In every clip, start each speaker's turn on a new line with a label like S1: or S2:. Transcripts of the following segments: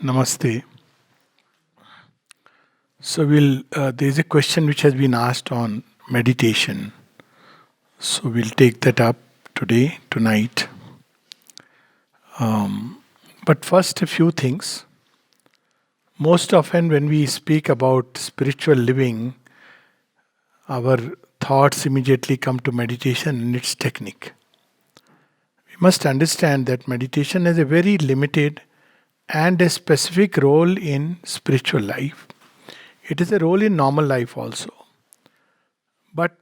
S1: Namaste. There is a question which has been asked on meditation. So we'll take that up today, tonight. But first, a few things. Most often, when we speak about spiritual living, our thoughts immediately come to meditation and its technique. We must understand that meditation has a very limited and a specific role in spiritual life. It is a role in normal life also. But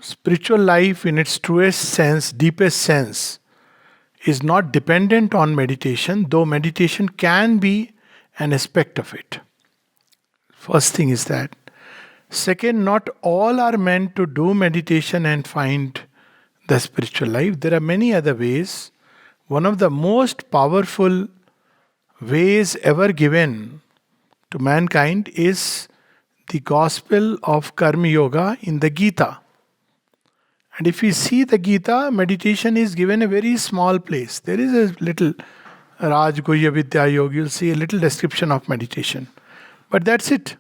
S1: spiritual life, in its truest sense, deepest sense, is not dependent on meditation, though meditation can be an aspect of it. First thing is that. Second, not all are meant to do meditation and find the spiritual life. There are many other ways. One of the most powerful ways ever given to mankind is the gospel of Karma Yoga in the Gita. And if we see the Gita, meditation is given a very small place. There is a little Raj Guhya Vidya Yoga, you'll see a little description of meditation. But that's it.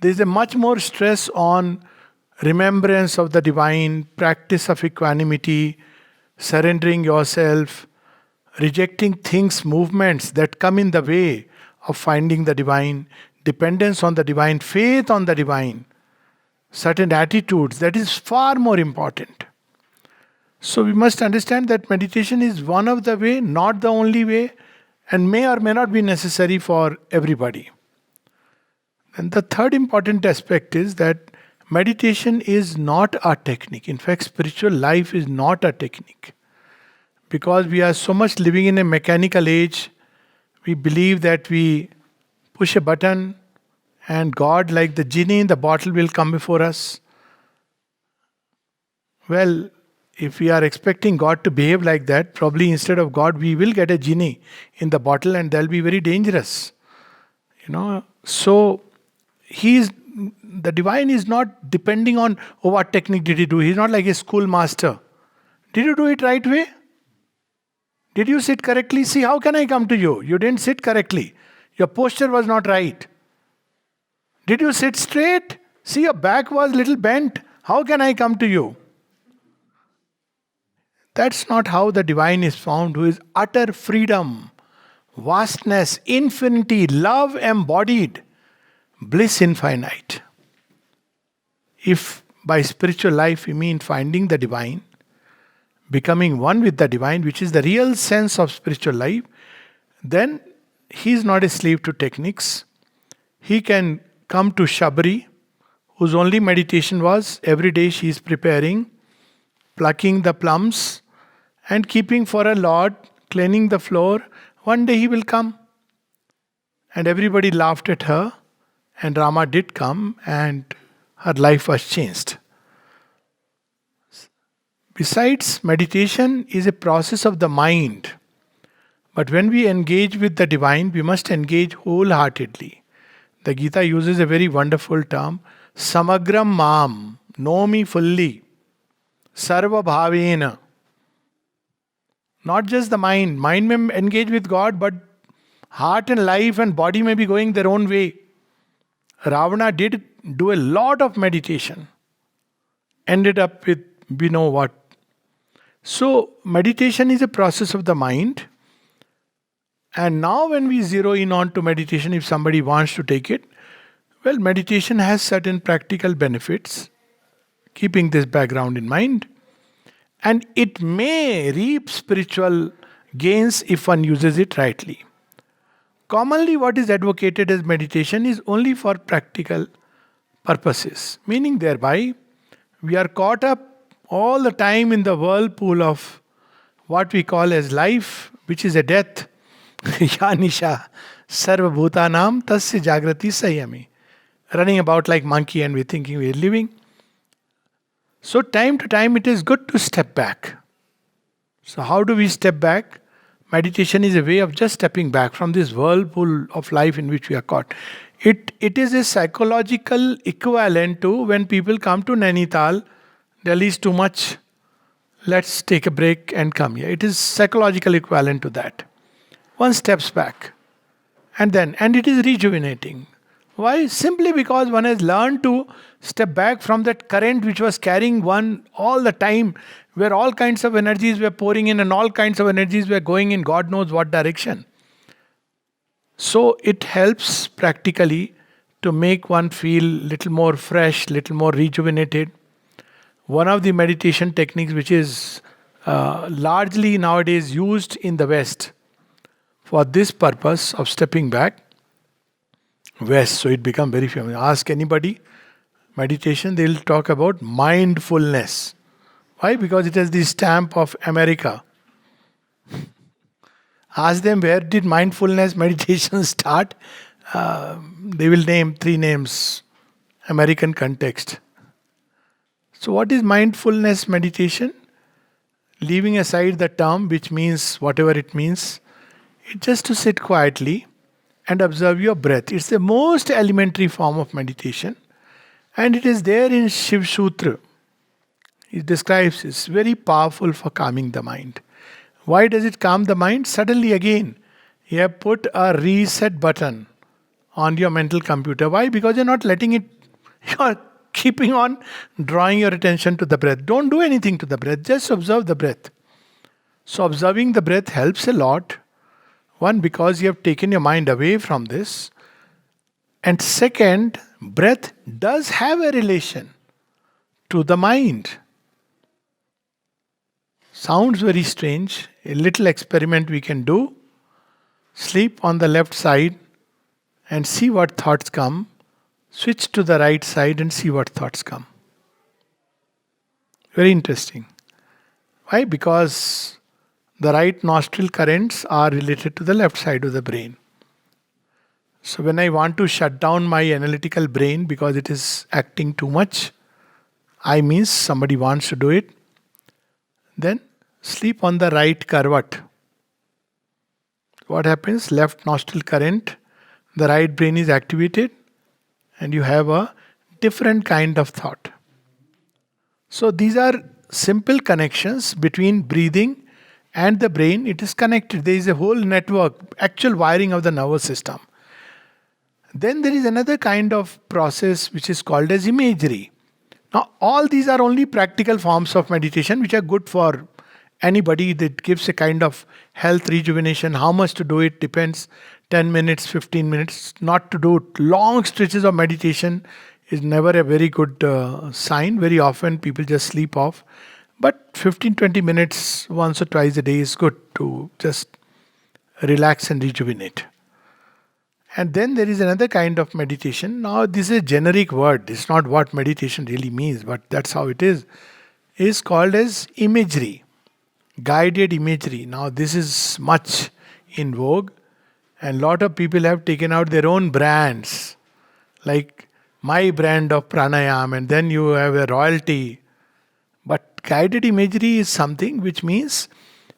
S1: There is a much more stress on remembrance of the divine, practice of equanimity, surrendering yourself, rejecting things, movements that come in the way of finding the divine, dependence on the divine, faith on the divine, certain attitudes. That is far more important. So we must understand that meditation is one of the way, not the only way, and may or may not be necessary for everybody. And the third important aspect is that meditation is not a technique. In fact, spiritual life is not a technique. Because we are so much living in a mechanical age, we believe that we push a button and God, like the genie in the bottle, will come before us. Well, if we are expecting God to behave like that, probably instead of God, we will get a genie in the bottle and that'll be very dangerous. So the divine is not depending on, what technique did he do? He's not like a schoolmaster. Did you do it right way? Did you sit correctly? See, how can I come to you? You didn't sit correctly. Your posture was not right. Did you sit straight? See, your back was little bent. How can I come to you? That's not how the divine is found, who is utter freedom, vastness, infinity, love embodied, bliss infinite. If by spiritual life we mean finding the divine, becoming one with the divine, which is the real sense of spiritual life, then he is not a slave to techniques. He can come to Shabri, whose only meditation was every day she is preparing, plucking the plums, and keeping for a Lord, cleaning the floor. One day he will come. And everybody laughed at her, and Rama did come, and her life was changed. Besides, meditation is a process of the mind. But when we engage with the divine, we must engage wholeheartedly. The Gita uses a very wonderful term, Samagram Mam, know me fully, Sarva Bhavena. Not just the mind. Mind may engage with God, but heart and life and body may be going their own way. Ravana did do a lot of meditation. Ended up with we know what. So, meditation is a process of the mind. And now when we zero in on to meditation, if somebody wants to take it, well, meditation has certain practical benefits, keeping this background in mind. And it may reap spiritual gains if one uses it rightly. Commonly, what is advocated as meditation is only for practical purposes, meaning thereby we are caught up all the time in the whirlpool of what we call as life, which is a death. Ya Nisha, Sarva Bhutanam Tasya Jagrati Sayami. Running about like monkey and we're thinking we're living. So time to time it is good to step back. So how do we step back? Meditation is a way of just stepping back from this whirlpool of life in which we are caught. It is a psychological equivalent to when people come to Nainital, Delhi is too much, let's take a break and come here. It is psychological equivalent to that. One steps back. And it is rejuvenating. Why? Simply because one has learned to step back from that current which was carrying one all the time, where all kinds of energies were pouring in and all kinds of energies were going in God knows what direction. So it helps practically to make one feel little more fresh, little more rejuvenated. One of the meditation techniques which is largely nowadays used in the West for this purpose of stepping back, West, so it become very famous. Ask anybody meditation, they'll talk about mindfulness. Why? Because it has the stamp of America. Ask them where did mindfulness meditation start. They will name three names. American context. So, what is mindfulness meditation? Leaving aside the term, which means whatever it means, it's just to sit quietly and observe your breath. It's the most elementary form of meditation, and it is there in Shiv Sutra. It describes it's very powerful for calming the mind. Why does it calm the mind? Suddenly again, you have put a reset button on your mental computer. Why? Because you're not letting it, you're keeping on drawing your attention to the breath. Don't do anything to the breath, just observe the breath. So, observing the breath helps a lot. One, because you have taken your mind away from this. And second, breath does have a relation to the mind. Sounds very strange. A little experiment we can do. Sleep on the left side and see what thoughts come. Switch to the right side and see what thoughts come. Very interesting. Why? Because the right nostril currents are related to the left side of the brain. So when I want to shut down my analytical brain because it is acting too much, I means somebody wants to do it, then sleep on the right karvat. What happens? Left nostril current, the right brain is activated, and you have a different kind of thought. So these are simple connections between breathing and the brain. It is connected. There is a whole network, actual wiring of the nervous system. Then there is another kind of process which is called as imagery. Now all these are only practical forms of meditation which are good for anybody. That gives a kind of health rejuvenation. How much to do it depends. 10 minutes, 15 minutes. Not to do long stretches of meditation is never a very good sign. Very often people just sleep off. But 15-20 minutes once or twice a day is good to just relax and rejuvenate. And then there is another kind of meditation. Now this is a generic word. It's not what meditation really means, but that's how it is. It is called as imagery. Guided imagery. Now this is much in vogue. And lot of people have taken out their own brands. Like my brand of pranayam, and then you have a royalty. But guided imagery is something which means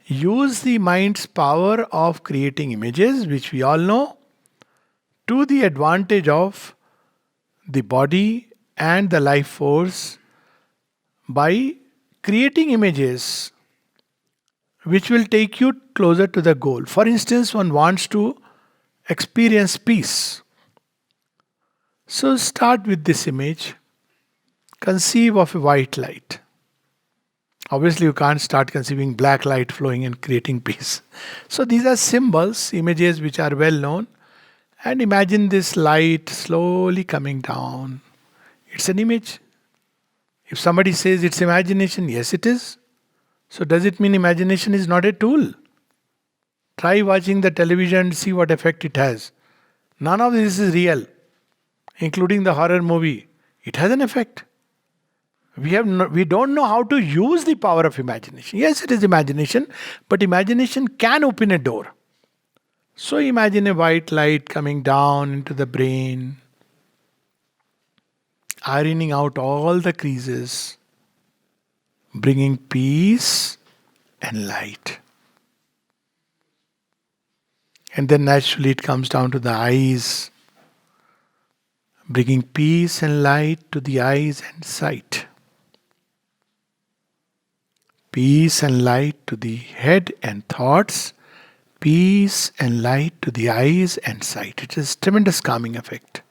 S1: use the mind's power of creating images, which we all know, to the advantage of the body and the life force by creating images which will take you closer to the goal. For instance, one wants to experience peace. So start with this image. Conceive of a white light. Obviously, you can't start conceiving black light flowing and creating peace. So these are symbols, images which are well known. And imagine this light slowly coming down. It's an image. If somebody says it's imagination, yes, it is. So does it mean imagination is not a tool? Try watching the television and see what effect it has. None of this is real, including the horror movie. It has an effect. We don't know how to use the power of imagination. Yes, it is imagination, but imagination can open a door. So imagine a white light coming down into the brain, ironing out all the creases, bringing peace and light. And then naturally it comes down to the eyes, bringing peace and light to the eyes and sight. Peace and light to the head and thoughts, Peace and light to the eyes and sight. It has tremendous calming effect.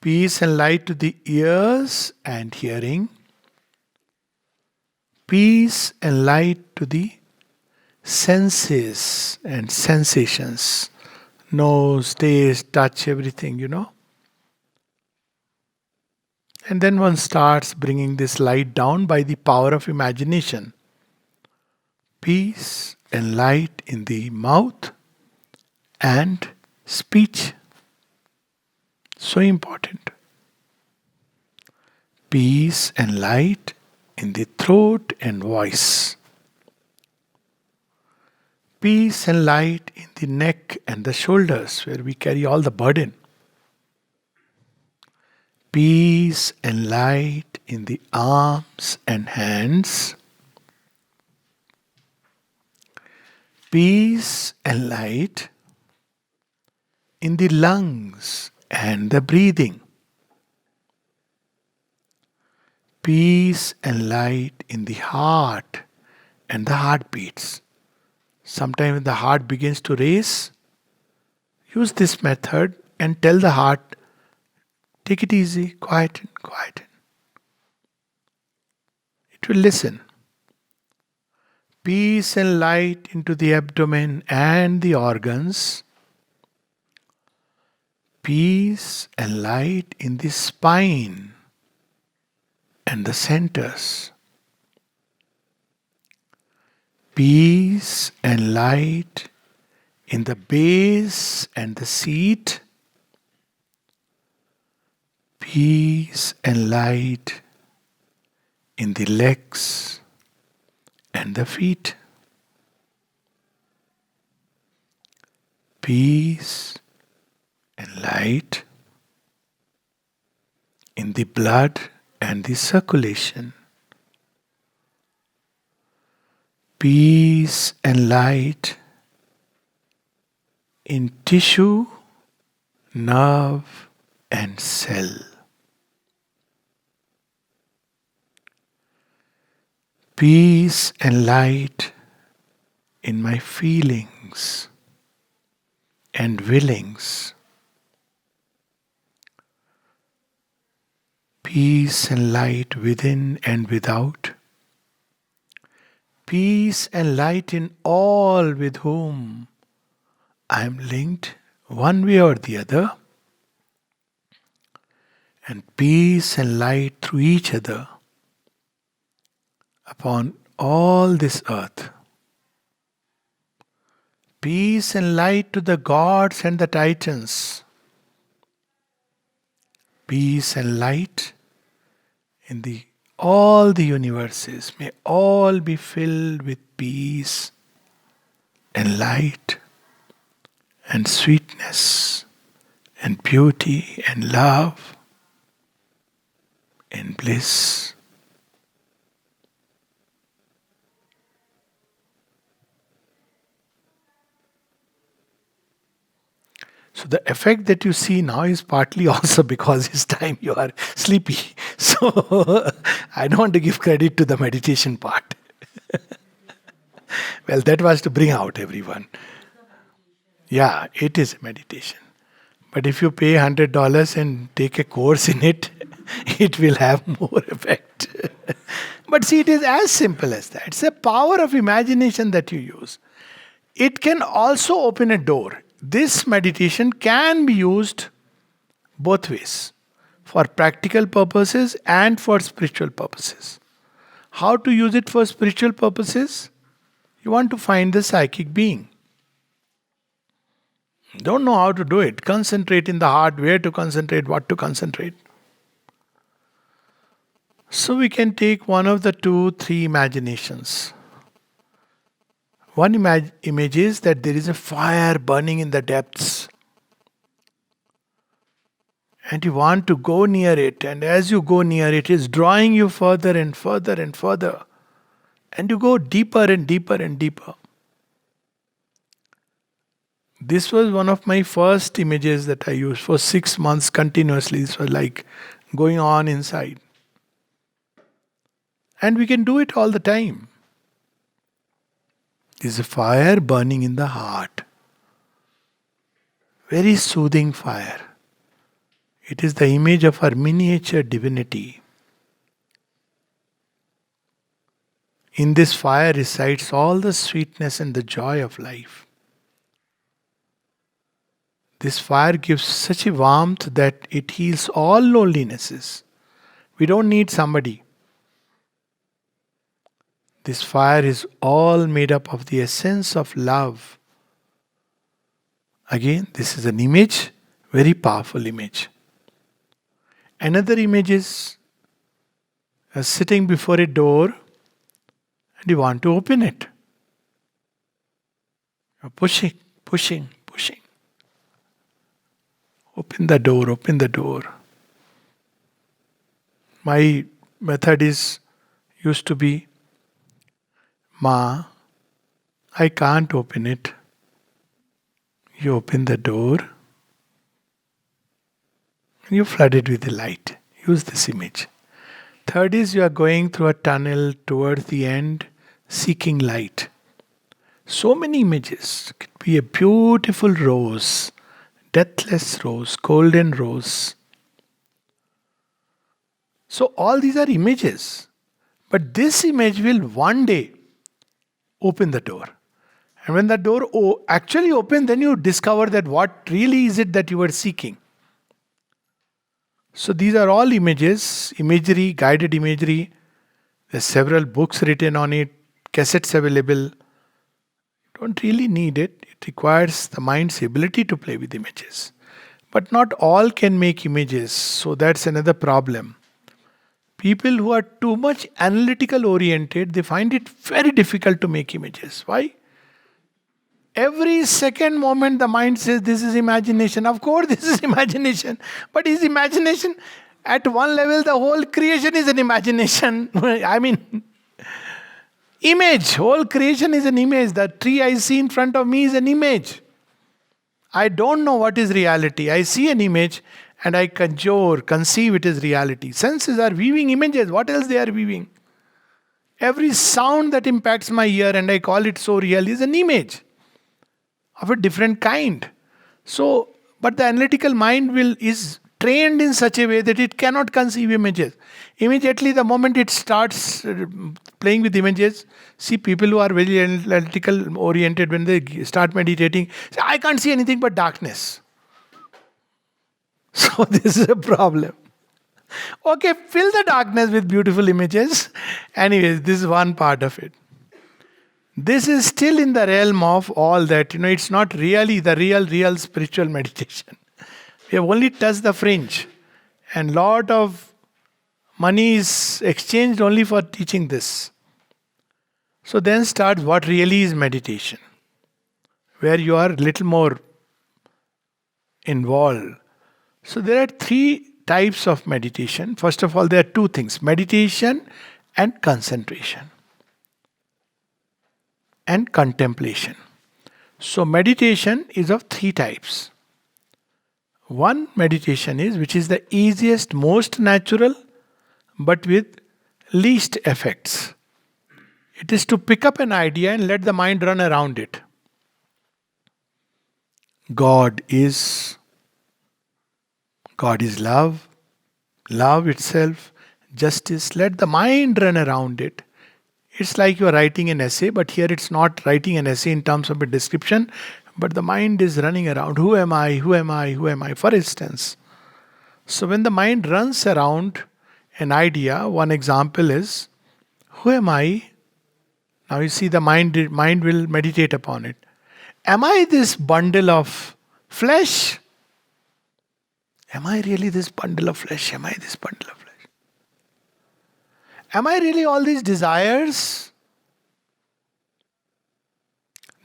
S1: Peace and light to the ears and hearing. Peace and light to the senses and sensations. Nose, taste, touch, everything. And then one starts bringing this light down by the power of imagination. Peace and light in the mouth and speech. So important. Peace and light in the throat and voice. Peace and light in the neck and the shoulders, where we carry all the burden. Peace and light in the arms and hands. Peace and light in the lungs and the breathing. Peace and light in the heart and the heartbeats. Sometimes when the heart begins to race, use this method and tell the heart, take it easy, quieten, quieten. It will listen. Peace and light into the abdomen and the organs. Peace and light in the spine and the centers. Peace and light in the base and the seat. Peace and light in the legs and the feet. Peace and light in the blood and the circulation. Peace and light in tissue, nerve, and cell. Peace and light in my feelings and willings. Peace and light within and without. Peace and light in all with whom I am linked one way or the other. And peace and light through each other upon all this earth. Peace and light to the gods and the titans. Peace and light in all the universes. May all be filled with peace and light and sweetness and beauty and love and bliss. So the effect that you see now is partly also because it's time you are sleepy. So I don't want to give credit to the meditation part. Well, that was to bring out everyone. Yeah, it is meditation. But if you pay $100 and take a course in it, it will have more effect. But see, it is as simple as that. It's a power of imagination that you use. It can also open a door. This meditation can be used both ways, for practical purposes and for spiritual purposes. How to use it for spiritual purposes? You want to find the psychic being. Don't know how to do it. Concentrate in the heart, where to concentrate, what to concentrate. So we can take one of the 2, 3 imaginations. One image is that there is a fire burning in the depths. And you want to go near it. And as you go near it, it's drawing you further and further and further. And you go deeper and deeper and deeper. This was one of my first images that I used for 6 months continuously. This was like going on inside. And we can do it all the time. is a fire burning in the heart. Very soothing fire. It is the image of our miniature divinity. In this fire resides all the sweetness and the joy of life. This fire gives such a warmth that it heals all lonelinesses. We don't need somebody. This fire is all made up of the essence of love. Again, this is an image, very powerful image. Another image is sitting before a door and you want to open it. You're pushing, pushing, pushing. Open the door, open the door. My method used to be, Ma, I can't open it. You open the door. You flood it with the light. Use this image. Third is you are going through a tunnel towards the end, seeking light. So many images. It could be a beautiful rose, deathless rose, golden rose. So all these are images. But this image will one day open the door. And when the door actually opens, then you discover that what really is it that you were seeking. So these are all images, imagery, guided imagery. There's several books written on it, cassettes available. You don't really need it. It requires the mind's ability to play with images. But not all can make images, so that's another problem. People who are too much analytical oriented, they find it very difficult to make images. Why? Every second moment the mind says this is imagination. Of course this is imagination. But is imagination at one level the whole creation is an imagination. I mean, image. Whole creation is an image. The tree I see in front of me is an image. I don't know what is reality. I see an image and I conceive it as reality. Senses are weaving images. What else they are weaving? Every sound that impacts my ear and I call it so real is an image of a different kind. So, but the analytical mind is trained in such a way that it cannot conceive images. Immediately the moment it starts playing with images, see people who are very analytical oriented, when they start meditating, say, I can't see anything but darkness. So this is a problem. Okay, fill the darkness with beautiful images. Anyways, this is one part of it. This is still in the realm of all that. It's not really the real spiritual meditation. We have only touched the fringe. And lot of money is exchanged only for teaching this. So then starts what really is meditation. Where you are a little more involved. So there are three types of meditation. First of all, there are two things. Meditation and concentration. And contemplation. So meditation is of three types. One meditation is, which is the easiest, most natural, but with least effects. It is to pick up an idea and let the mind run around it. God is love, love itself, justice. Let the mind run around it. It's like you are writing an essay, but here it's not writing an essay in terms of a description, but the mind is running around. Who am I? Who am I? Who am I? For instance. So when the mind runs around an idea, one example is, who am I? Now you see the mind will meditate upon it. Am I this bundle of flesh? Am I really this bundle of flesh? Am I this bundle of flesh? Am I really all these desires?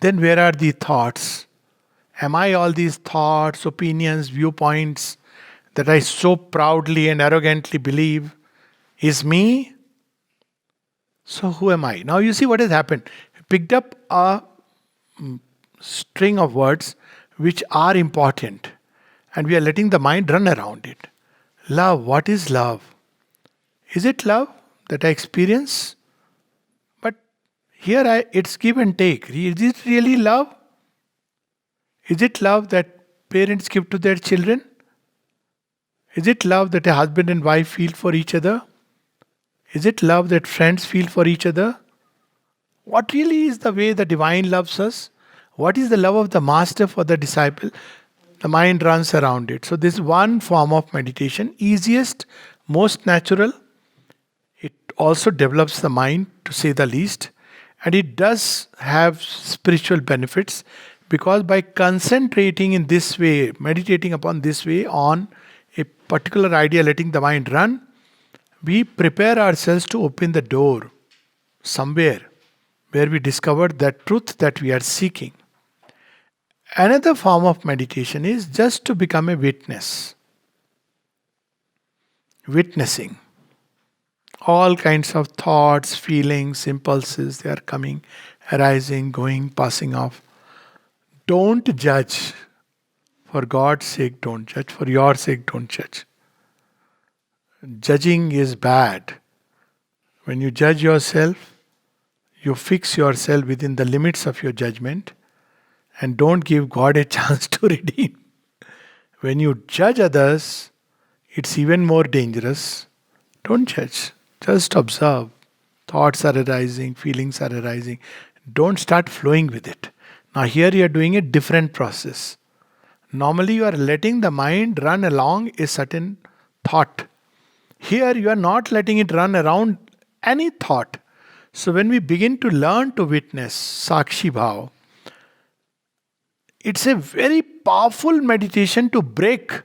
S1: Then where are the thoughts? Am I all these thoughts, opinions, viewpoints that I so proudly and arrogantly believe is me? So who am I? Now you see what has happened. Picked up a string of words which are important, and we are letting the mind run around it. Love. What is love? Is it love that I experience? But It's give and take. Is it really love? Is it love that parents give to their children? Is it love that a husband and wife feel for each other? Is it love that friends feel for each other? What really is the way the divine loves us? What is the love of the master for the disciple? The mind runs around it. So, this is one form of meditation, easiest, most natural. It also develops the mind, to say the least, and it does have spiritual benefits because by concentrating in this way, meditating upon this way on a particular idea, letting the mind run, we prepare ourselves to open the door somewhere where we discover that truth that we are seeking. Another form of meditation is just to become a witness. Witnessing. All kinds of thoughts, feelings, impulses, they are coming, arising, going, passing off. Don't judge. For God's sake, don't judge. For your sake, don't judge. Judging is bad. When you judge yourself, you fix yourself within the limits of your judgment and don't give God a chance to redeem. When you judge others, it's even more dangerous. Don't judge. Just observe. Thoughts are arising, feelings are arising. Don't start flowing with it. Now, here you are doing a different process. Normally, you are letting the mind run along a certain thought. Here, you are not letting it run around any thought. So, when we begin to learn to witness Sakshi Bhav, it's a very powerful meditation to break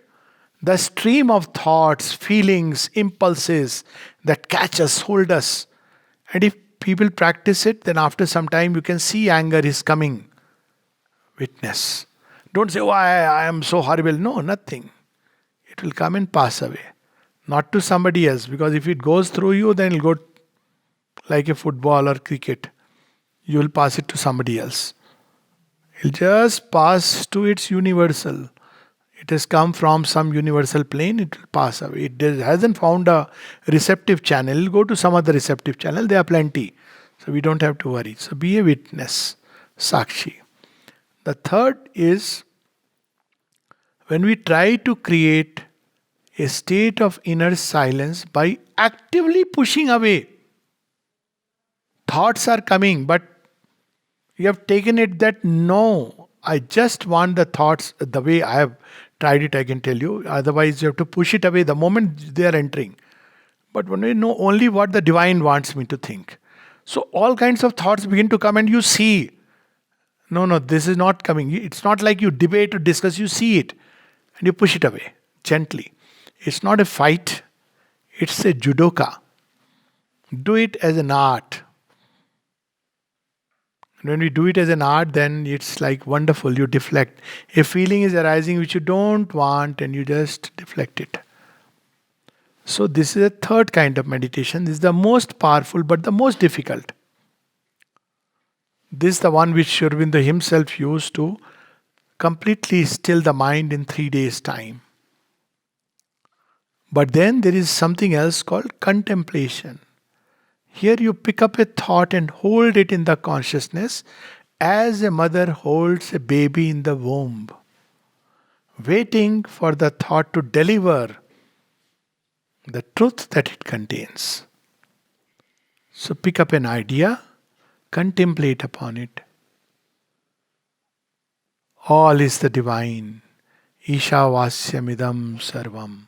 S1: the stream of thoughts, feelings, impulses that catch us, hold us. And if people practice it, then after some time you can see anger is coming. Witness. Don't say, oh, I am so horrible. No, nothing. It will come and pass away. Not to somebody else, because if it goes through you, then it will go like a football or cricket. You will pass it to somebody else. It will just pass to its universal. It has come from some universal plane, it will pass away. It hasn't found a receptive channel. It will go to some other receptive channel. There are plenty. So we don't have to worry. So be a witness, Sakshi. The third is when we try to create a state of inner silence by actively pushing away. Thoughts are coming, but you have taken it that no, I just want the thoughts the way I have tried it, I can tell you. Otherwise, you have to push it away the moment they are entering. But when you know only what the divine wants me to think. So all kinds of thoughts begin to come and you see. No, this is not coming. It's not like you debate or discuss, you see it. And you push it away gently. It's not a fight. It's a judoka. Do it as an art. When we do it as an art, then it's like wonderful. You deflect. A feeling is arising which you don't want and you just deflect it. So this is a third kind of meditation. This is the most powerful but the most difficult. This is the one which Sri Aurobindo himself used to completely still the mind in 3 days' time. But then there is something else called contemplation. Here you pick up a thought and hold it in the consciousness as a mother holds a baby in the womb, waiting for the thought to deliver the truth that it contains. So pick up an idea, contemplate upon it. All is the divine. Ishavasyamidam sarvam.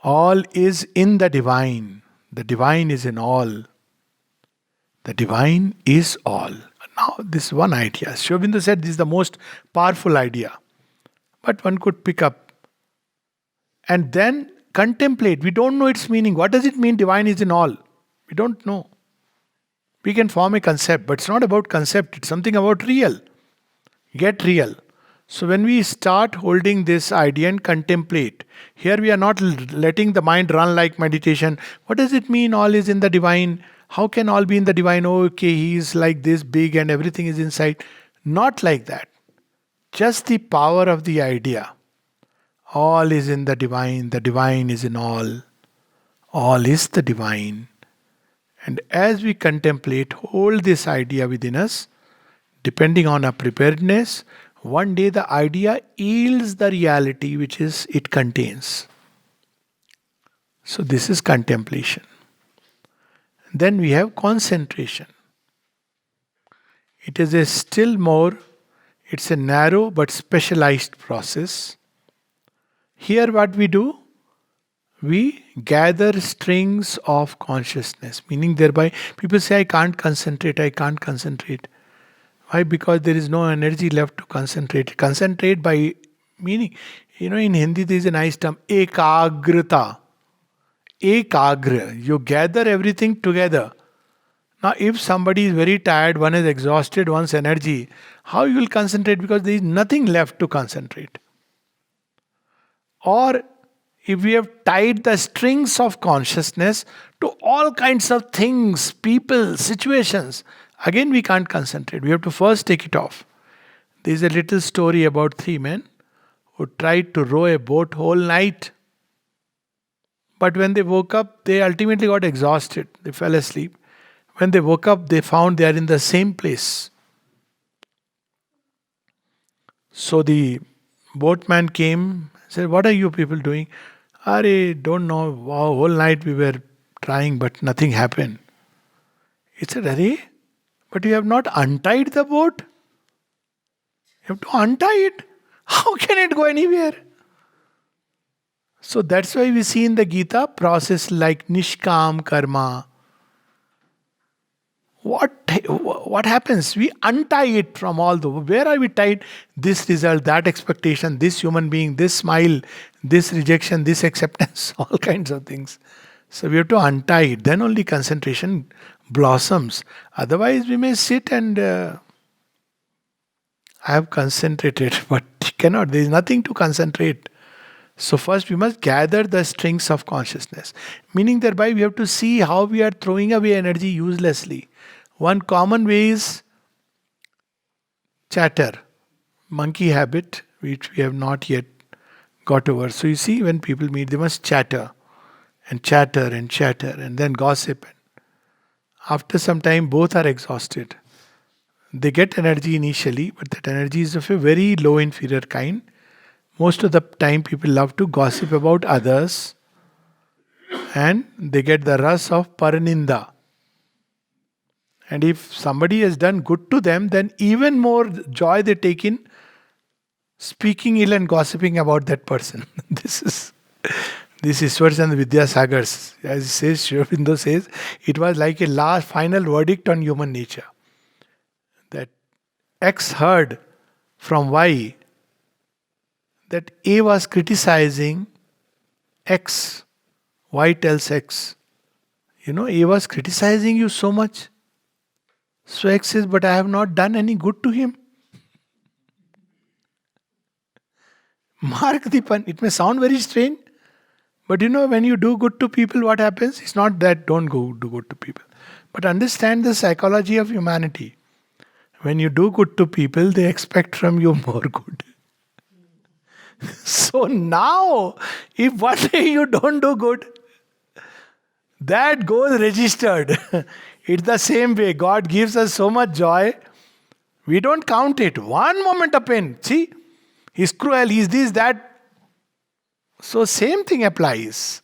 S1: All is in the divine. The divine is in all. The divine is all. Now, this is one idea. Sri Aurobindo said this is the most powerful idea. But one could pick up and then contemplate. We don't know its meaning. What does it mean divine is in all? We don't know. We can form a concept, but it's not about concept. It's something about real. Get real. So when we start holding this idea and contemplate, here we are not letting the mind run like meditation. What does it mean all is in the divine? How can all be in the divine? Oh, okay, he is like this big and everything is inside. Not like that. Just the power of the idea. All is in the divine is in all. All is the divine. And as we contemplate, hold this idea within us, depending on our preparedness, one day the idea yields the reality which is it contains. So this is contemplation. Then we have concentration. It is a still more, it's a narrow but specialized process. Here what we do, we gather strings of consciousness, meaning thereby people say, I can't concentrate. Why? Because there is no energy left to concentrate. Concentrate by meaning, in Hindi there is a nice term, ekagrata. Ekagra. You gather everything together. Now, if somebody is very tired, one is exhausted, one's energy, how you will concentrate? Because there is nothing left to concentrate. Or if we have tied the strings of consciousness to all kinds of things, people, situations, again we can't concentrate. We have to first take it off. There is a little story about three men who tried to row a boat whole night. But when they woke up, they ultimately got exhausted. They fell asleep. When they woke up, they found they are in the same place. So the boatman came, said, "What are you people doing?" "Arey, don't know. Wow, whole night we were trying, but nothing happened." He said, "Arey, but you have not untied the boat. You have to untie it. How can it go anywhere?" So that's why we see in the Gita process like Nishkam Karma. What happens? We untie it from all the. Where are we tied? This result, that expectation, this human being, this smile, this rejection, this acceptance, all kinds of things. So we have to untie it. Then only concentration blossoms. Otherwise, we may sit and I have concentrated, but cannot. There is nothing to concentrate. So first we must gather the strings of consciousness. Meaning thereby we have to see how we are throwing away energy uselessly. One common way is chatter, monkey habit, which we have not yet got over. So you see, when people meet, they must chatter and chatter and chatter and then gossip. After some time, both are exhausted. They get energy initially, but that energy is of a very low inferior kind. Most of the time, people love to gossip about others and they get the ras of paraninda. And if somebody has done good to them, then even more joy they take in speaking ill and gossiping about that person. This is Ishwarchandra Vidyasagar's, as he says, Sri Aurobindo says, it was like a last final verdict on human nature. That X heard from Y that A was criticizing X. Y tells X, A was criticizing you so much. So X says, but I have not done any good to him. Mark the pun. It may sound very strange, but when you do good to people, what happens? It's not that don't go do good to people. But understand the psychology of humanity. When you do good to people, they expect from you more good. So now, if one day you don't do good, that goes registered. It's the same way. God gives us so much joy. We don't count it. One moment of pain. See, he's cruel, he's this, that. So same thing applies.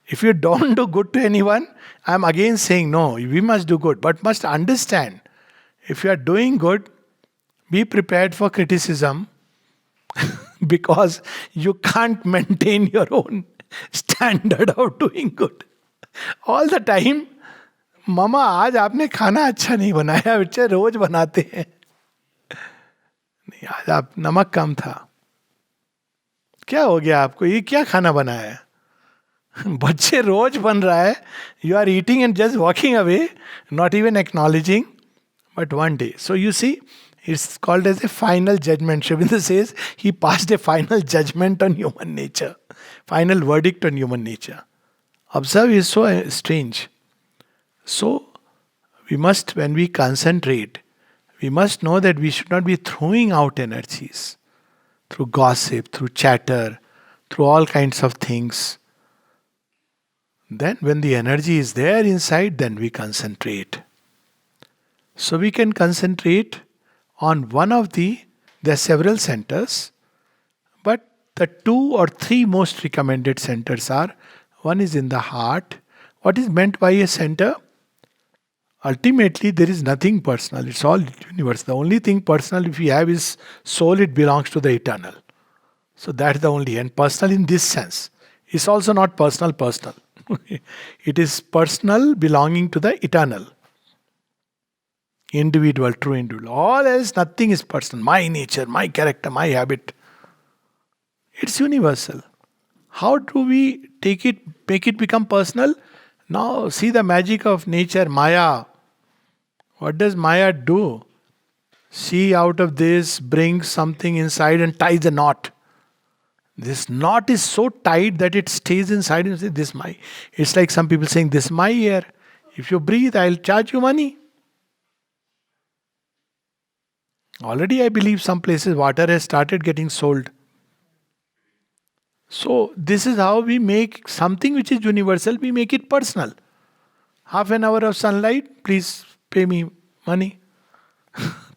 S1: If you don't do good to anyone, I'm again saying no, we must do good. But must understand, if you are doing good, be prepared for criticism because you can't maintain your own standard of doing good. All the time, मामा आज आपने खाना अच्छा नहीं बनाया, बच्चे रोज बनाते हैं. नहीं, आज आप नमक कम था. क्या हो गया आपको? ये क्या खाना बनाया है? बच्चे रोज बन रहा है. You are eating and just walking away, not even acknowledging, but one day. So you see, it's called as a final judgment. Sri Aurobindo says he passed a final judgment on human nature, final verdict on human nature. Observe, is so strange. So, we must, when we concentrate, we must know that we should not be throwing out energies through gossip, through chatter, through all kinds of things. Then when the energy is there inside, then we concentrate. So we can concentrate on one of there are several centers, but the two or three most recommended centers are, one is in the heart. What is meant by a center? Ultimately, there is nothing personal. It's all universe. The only thing personal if we have is soul, it belongs to the eternal. So that's the only, and personal in this sense. It's also not personal. It is personal belonging to the eternal. Individual, true individual. All else, nothing is personal. My nature, my character, my habit. It's universal. How do we make it become personal? Now, see the magic of nature, Maya. What does Maya do? She, out of this, brings something inside and ties a knot. This knot is so tight that it stays inside and say, this my. It's like some people saying, this my air. If you breathe, I'll charge you money. Already, I believe some places water has started getting sold. So, this is how we make something which is universal, we make it personal. Half an hour of sunlight, please pay me money.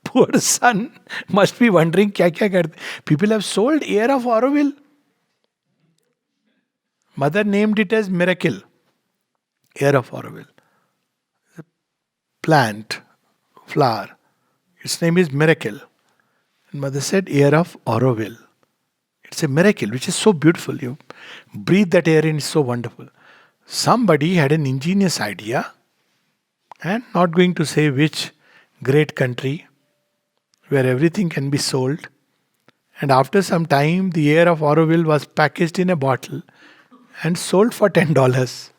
S1: Poor sun must be wondering, kya karte. People have sold air of Auroville. Mother named it as miracle. Air of Auroville. Plant, flower. Its name is miracle. And mother said, air of Auroville. It's a miracle, which is so beautiful. You breathe that air in, it's so wonderful. Somebody had an ingenious idea, and not going to say which great country, where everything can be sold. And after some time, the air of Auroville was packaged in a bottle and sold for $10.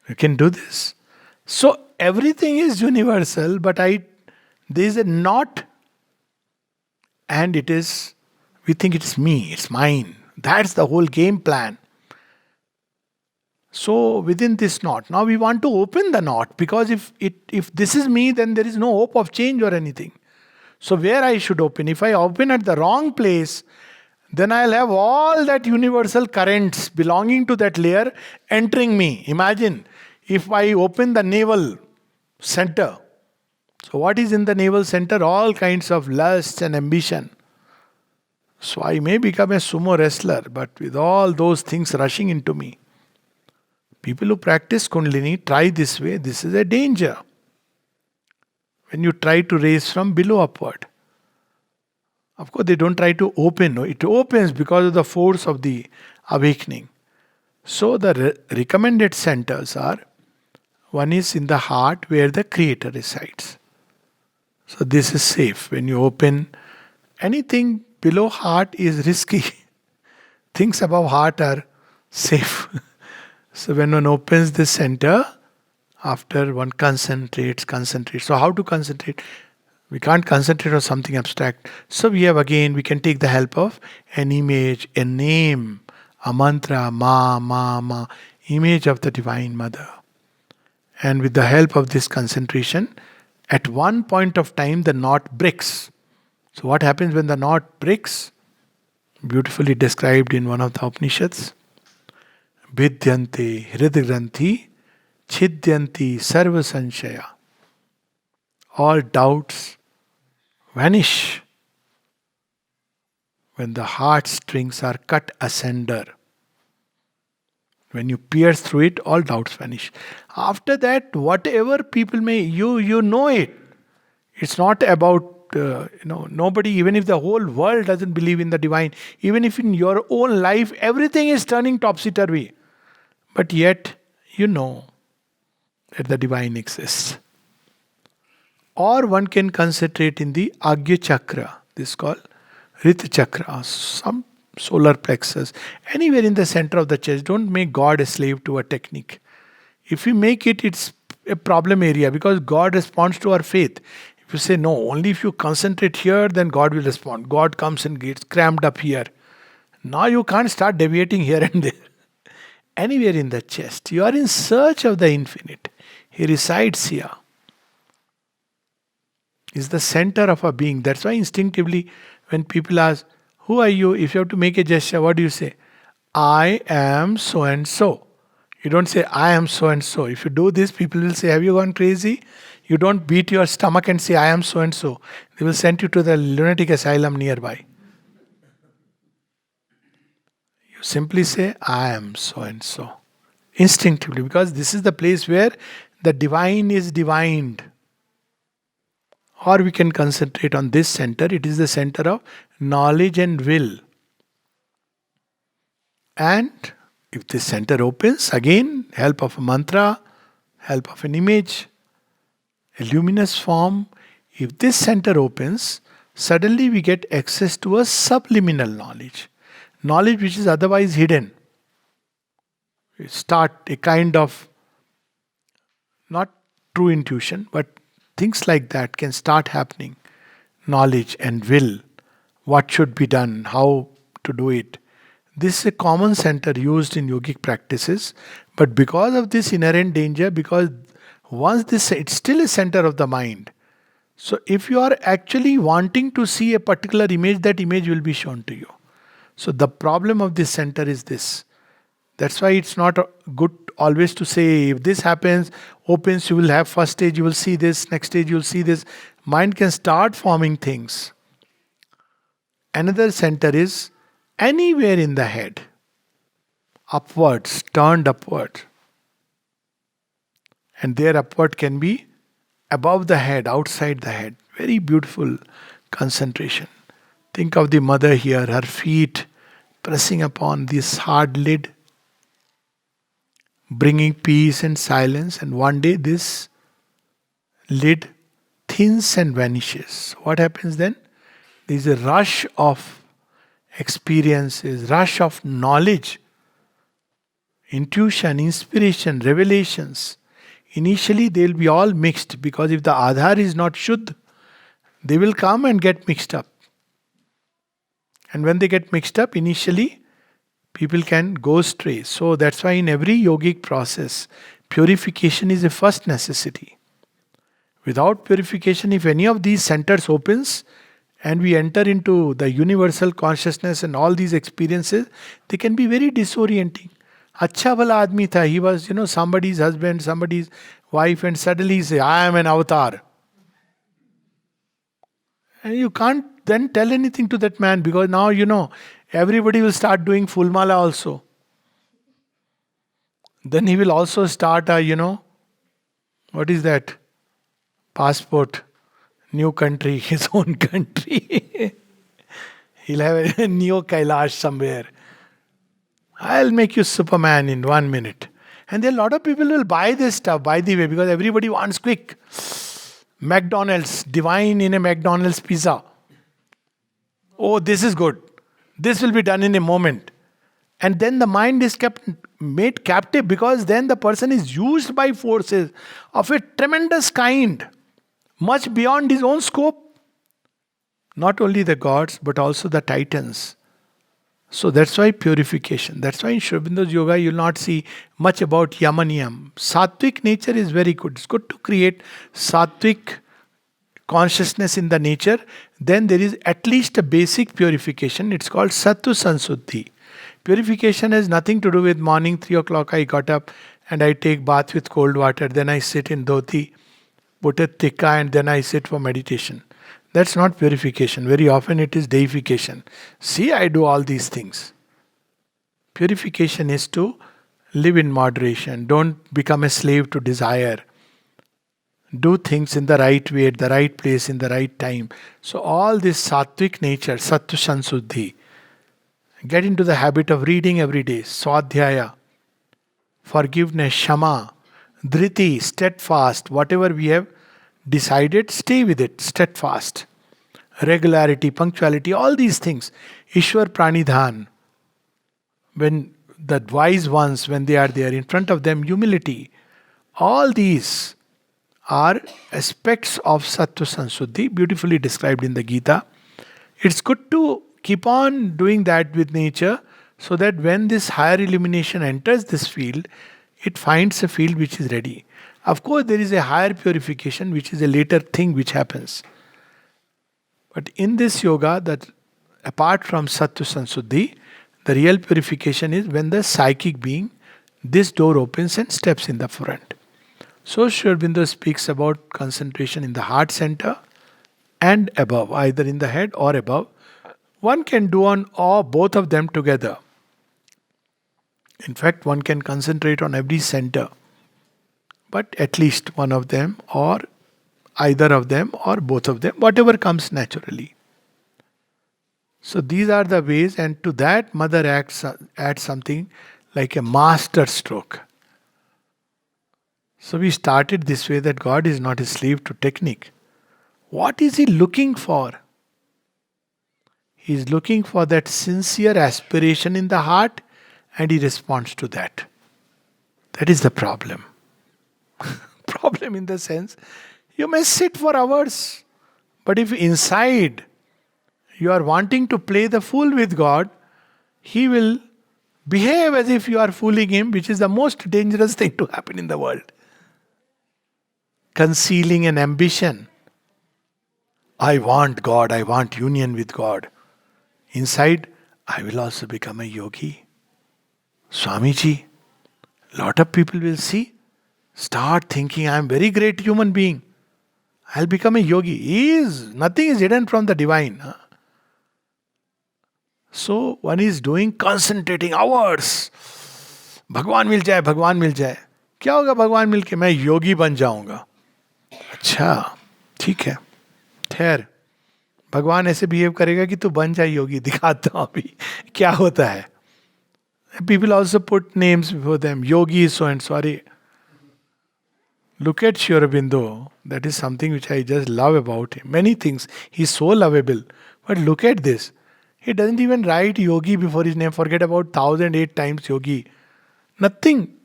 S1: You can do this. So everything is universal, but there is a knot, and we think it's me, it's mine. That's the whole game plan. So within this knot, now we want to open the knot, because if this is me, then there is no hope of change or anything. So where I should open? If I open at the wrong place, then I'll have all that universal currents belonging to that layer entering me. Imagine if I open the navel center. So what is in the navel center? All kinds of lust and ambition. So I may become a sumo wrestler, but with all those things rushing into me. People who practice Kundalini try this way. This is a danger. When you try to raise from below upward. Of course, they don't try to open. No, it opens because of the force of the awakening. So the recommended centers are, one is in the heart where the Creator resides. So this is safe. When you open, anything below heart is risky. Things above heart are safe. So when one opens this center, after one concentrates. So how to concentrate? We can't concentrate on something abstract. So we can take the help of an image, a name, a mantra, ma, image of the Divine Mother. And with the help of this concentration, at one point of time the knot breaks. So what happens when the knot breaks? Beautifully described in one of the Upanishads. Vidyante hridgranthi chidyanti sarva sanshaya. All doubts vanish when the heart strings are cut asunder. When you pierce through it, all doubts vanish. After that, whatever people may, you know it. It's not about, nobody, even if the whole world doesn't believe in the divine, even if in your own life everything is turning topsy-turvy, but yet you know that the divine exists. Or one can concentrate in the Agya Chakra. This is called Rita Chakra, some solar plexus. Anywhere in the center of the chest. Don't make God a slave to a technique. If we make it, it's a problem area, because God responds to our faith. If you say no, only if you concentrate here, then God will respond. God comes and gets crammed up here. Now you can't start deviating here and there. Anywhere in the chest. You are in search of the infinite. He resides here. Is the center of our being. That's why instinctively when people ask, who are you? If you have to make a gesture, what do you say? I am so and so. You don't say, I am so and so. If you do this, people will say, have you gone crazy? You don't beat your stomach and say, I am so and so. They will send you to the lunatic asylum nearby. You simply say, I am so and so. Instinctively, because this is the place where the divine is divined. Or we can concentrate on this center. It is the center of knowledge and will. And if this center opens, again, help of a mantra, help of an image, a luminous form, if this center opens, suddenly we get access to a subliminal knowledge. Knowledge which is otherwise hidden. We start a kind of, not true intuition, but things like that can start happening. Knowledge and will, what should be done, how to do it. This is a common center used in yogic practices, but because of this inherent danger, because once this, it's still a center of the mind. So if you are actually wanting to see a particular image, that image will be shown to you. So the problem of this center is this. That's why it's not good always to say, if this happens, opens, you will have first stage, you will see this, next stage, you will see this. Mind can start forming things. Another center is anywhere in the head, upwards, turned upward. And there upward can be above the head, outside the head. Very beautiful concentration. Think of the mother here, her feet pressing upon this hard lid, bringing peace and silence, and one day this lid thins and vanishes. What happens then? There is a rush of experiences, rush of knowledge, intuition, inspiration, revelations. Initially they will be all mixed, because if the Aadhar is not Shuddh, they will come and get mixed up. And when they get mixed up, initially people can go astray. So that's why in every yogic process, purification is a first necessity. Without purification, if any of these centers opens and we enter into the universal consciousness and all these experiences, they can be very disorienting. Acha bhala admi tha, he was, somebody's husband, somebody's wife, and suddenly he say, I am an avatar. And you can't then tell anything to that man, because now, everybody will start doing full mala also. Then he will also start what is that? Passport, new country, his own country. He'll have a Neo Kailash somewhere. I'll make you Superman in 1 minute. And then a lot of people will buy this stuff, by the way, because everybody wants quick. McDonald's, divine in a McDonald's pizza. Oh, this is good. This will be done in a moment. And then the mind is made captive, because then the person is used by forces of a tremendous kind, much beyond his own scope. Not only the gods, but also the titans. So that's why purification. That's why in Sri Aurobindo's yoga you will not see much about yam and niyam. Sattvic nature is very good. It's good to create sattvic consciousness in the nature. Then there is at least a basic purification. It's called Sattva Sansuddhi. Purification has nothing to do with morning 3 o'clock I got up and I take bath with cold water. Then I sit in dhoti, put a tikka, and then I sit for meditation. That's not purification. Very often it is deification. See, I do all these things. Purification is to live in moderation. Don't become a slave to desire. Do things in the right way, at the right place, in the right time. So all this sattvic nature, sattva sansuddhi. Get into the habit of reading every day. Swadhyaya, forgiveness, shama, dhriti, steadfast. Whatever we have decided, stay with it, steadfast. Regularity, punctuality, all these things. Ishwar pranidhan. When the wise ones, when they are there, in front of them, humility. All these are aspects of Sattva Sansuddhi, beautifully described in the Gita. It's good to keep on doing that with nature, so that when this higher illumination enters this field, it finds a field which is ready. Of course, there is a higher purification, which is a later thing which happens. But in this yoga, that apart from Sattva Sansuddhi, The real purification is when the psychic being, this door opens and steps in the front. So Sri Aurobindo speaks about concentration in the heart center and above, either in the head or above. One can do on or both of them together. In fact, one can concentrate on every center, but at least one of them, or either of them, or both of them, whatever comes naturally. So these are the ways, and to that, Mother adds something like a master stroke. So we started this way that God is not a slave to technique. What is He looking for? He is looking for that sincere aspiration in the heart, and He responds to that. That is the problem. Problem in the sense, you may sit for hours, but if inside you are wanting to play the fool with God, He will behave as if you are fooling Him, which is the most dangerous thing to happen in the world. Concealing an ambition. I want God, I want union with God. Inside, I will also become a yogi. Swamiji, lot of people will see, start thinking I am very great human being. I'll become a yogi. Nothing is hidden from the divine. So one is doing concentrating hours. भगवान मिल जाए, भगवान मिल जाए. क्या होगा भगवान मिल के? मैं योगी बन जाऊंगा. अच्छा, ठीक है. ठहर. भगवान ऐसे बिहेव करेगा कि तू बन जाए योगी. दिखाता हूं अभी क्या होता है. People also put names before them. Yogi is so and so. Look at Sri Aurobindo. That is something which I just love about him. Many things. He's so lovable. But look at this. He doesn't even write yogi before his name. Forget about 1008 times yogi. Nothing.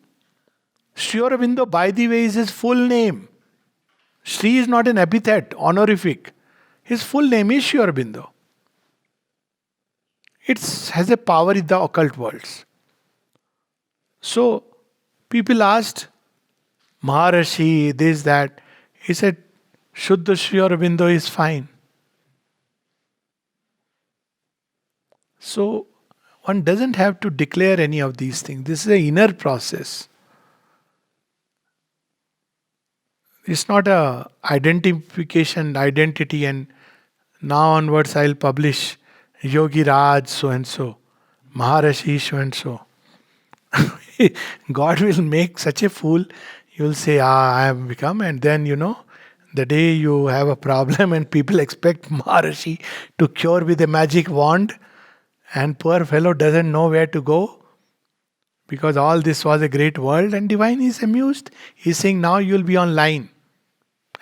S1: Sri Aurobindo, by the way, is his full name. Sri is not an epithet, honorific. His full name is Sri Aurobindo. It has a power in the occult worlds. So, people asked, Maharishi, this, that. He said, Shuddha Sri Aurobindo is fine. So, one doesn't have to declare any of these things. This is an inner process. It's not a identity, and now onwards I'll publish Yogi Raj so and so, Maharishi so and so. God will make such a fool. You'll say, I have become, and then the day you have a problem and people expect Maharishi to cure with a magic wand, and poor fellow doesn't know where to go because all this was a great world, and divine is amused. He's saying, now you'll be online.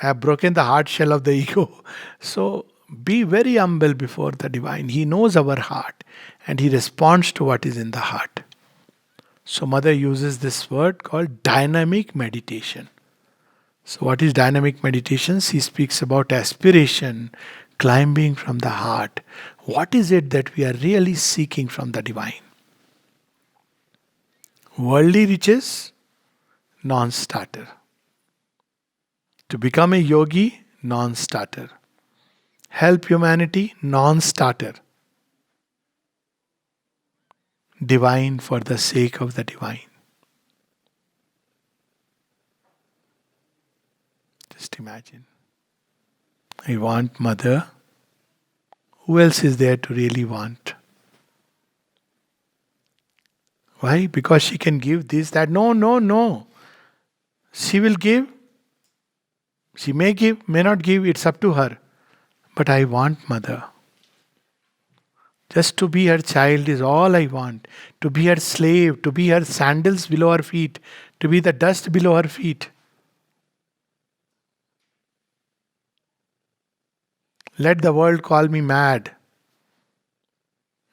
S1: I have broken the hard shell of the ego. So be very humble before the divine. He knows our heart and He responds to what is in the heart. So Mother uses this word called dynamic meditation. So what is dynamic meditation? She speaks about aspiration, climbing from the heart. What is it that we are really seeking from the divine? Worldly riches, non-starter. To become a yogi, non-starter. Help humanity, non-starter. Divine for the sake of the divine. Just imagine. I want Mother. Who else is there to really want? Why? Because she can give this, that. No. She will give. She may give, may not give. It's up to her. But I want Mother. Just to be her child is all I want. To be her slave, to be her sandals below her feet, to be the dust below her feet. Let the world call me mad.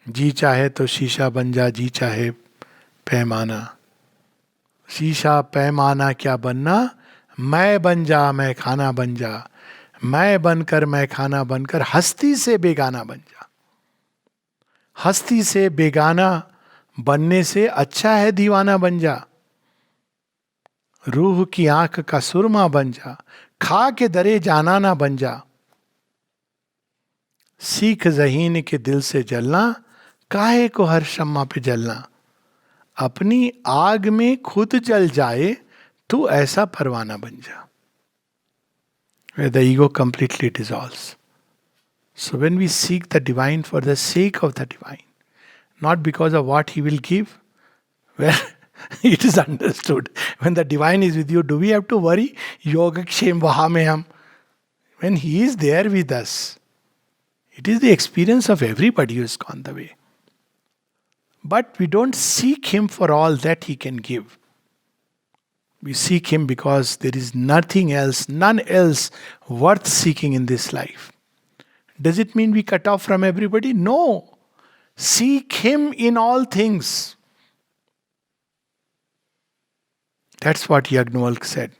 S1: जी चाहे तो शीशा बन जा, जी चाहे पैमाना. शीशा पैमाना क्या बनना? मैं बन जा, मैं खाना बन जा. मैं बनकर मैं खाना बनकर हस्ती से बेगाना बन जा. हस्ती से बेगाना बनने से अच्छा है दीवाना बन जा. रूह की आंख का सुरमा बन जा. खा के दरे जाना ना बन जा. सीख ज़हीन के दिल से जलना, काहे को हर शम्मा पे जलना, अपनी आग में खुद जल जाए तू ऐसा परवाना बन जा. Where the ego completely dissolves. So when we seek the divine for the sake of the divine, not because of what he will give, well, it is understood. When the divine is with you, do we have to worry? Yogakshem vahameham. When he is there with us, it is the experience of everybody who has gone the way. But we don't seek him for all that he can give. We seek him because there is nothing else, none else worth seeking in this life. Does it mean we cut off from everybody? No. Seek him in all things. That's what Yagnavalk said.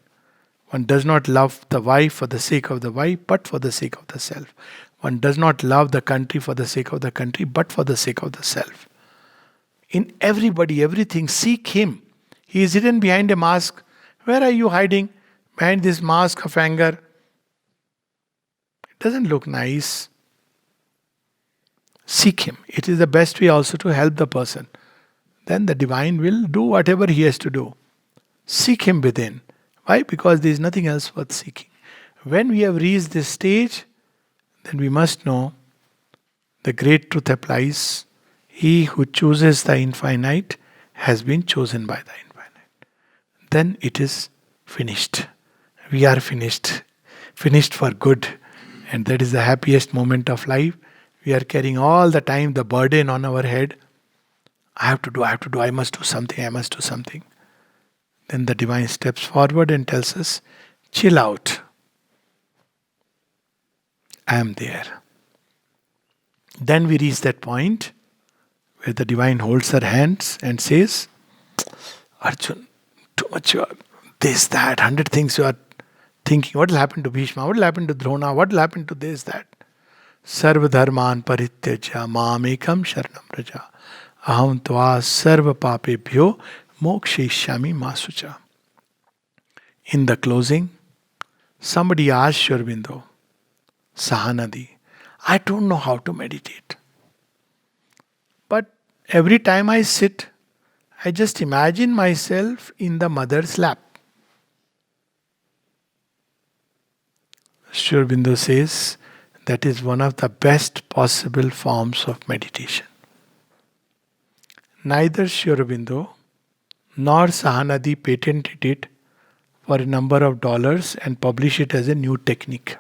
S1: One does not love the wife for the sake of the wife, but for the sake of the self. One does not love the country for the sake of the country, but for the sake of the self. In everybody, everything, seek him. He is hidden behind a mask. Where are you hiding? Behind this mask of anger. It doesn't look nice. Seek him. It is the best way also to help the person. Then the divine will do whatever he has to do. Seek him within. Why? Because there is nothing else worth seeking. When we have reached this stage, then we must know the great truth applies. He who chooses the infinite has been chosen by the infinite. Then it is finished. We are finished. Finished for good. And that is the happiest moment of life. We are carrying all the time the burden on our head. I have to do, I must do something. Then the divine steps forward and tells us, chill out. I am there. Then we reach that point where the divine holds her hands and says, Arjun, too much you are this, that, 100 things you are thinking. What will happen to Bhishma? What will happen to Drona? What will happen to this, that? Sarva dharman parityaja mamekam sharanam raja. Aham tva sarva papebhyo mokshayishyami masucha. In the closing, somebody asked Sri Aurobindo, Sahanadi, I don't know how to meditate. But every time I sit, I just imagine myself in the mother's lap. Sri Aurobindo says that is one of the best possible forms of meditation. Neither Sri Aurobindo nor Sahanadi patented it for a number of dollars and published it as a new technique.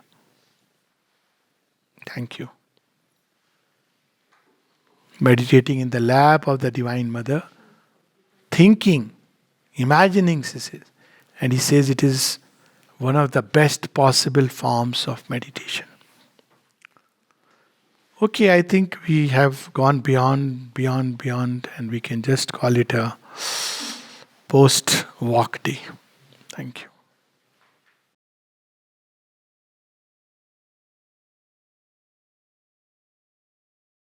S1: Thank you. Meditating in the lap of the Divine Mother, thinking, imagining, he says. And he says it is one of the best possible forms of meditation. Okay, I think we have gone beyond, and we can just call it a post-walk day. Thank you.